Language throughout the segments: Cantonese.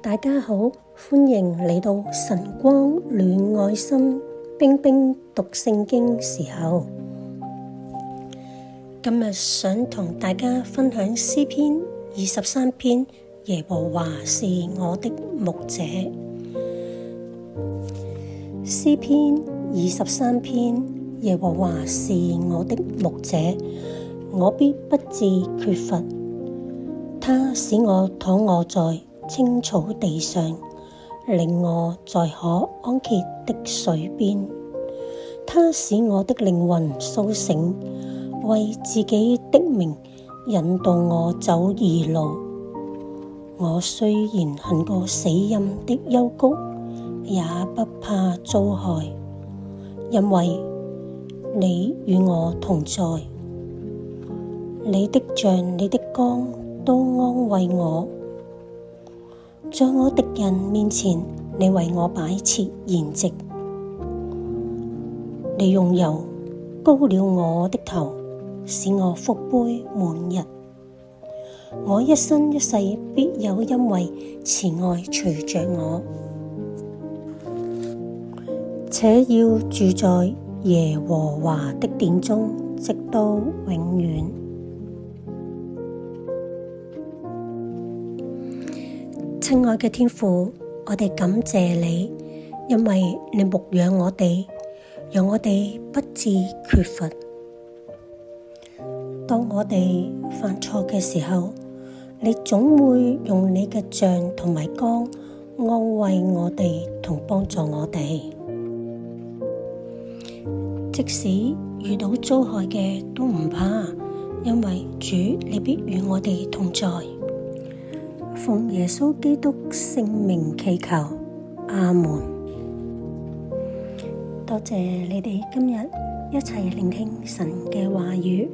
大家好，歡迎嚟到晨光暖愛心冰冰讀聖經時候。今日想同大家分享詩篇23篇，耶和華是我的牧者。詩篇23篇，耶和華是我的牧者，我必不致缺乏。他使我躺臥在青草地上，領我在可安歇的水邊。他使我的靈魂蘇醒，為自己的名引導我走義路。我雖然行過死蔭的幽谷，也不怕遭害，因為你與我同在。你的杖、你的竿都安慰我。在我敵人面前，你為我擺設筵席。你用油膏了我的頭，使我福杯滿溢。我一生一世必有恩惠慈愛隨着我，且要住在耶和華的殿中，直到永遠。親愛嘅天父，我哋感謝你，因為你牧養我哋，讓我哋不致缺乏。當我哋犯錯嘅時候，你總會用你嘅杖同埋竿安慰我哋同幫助我哋。即使遇到遭害嘅都唔怕，因為主你必與我哋同在。奉耶穌基督聖名祈求，阿門。多謝你哋今日一齊聆聽神嘅話語。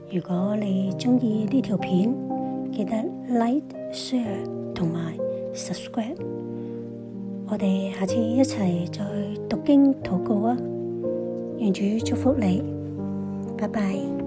如果你鍾意呢條片，記得 Like、Share 同埋 Subscribe。我哋下次一齊再讀經禱告啊！願主祝福你，拜拜。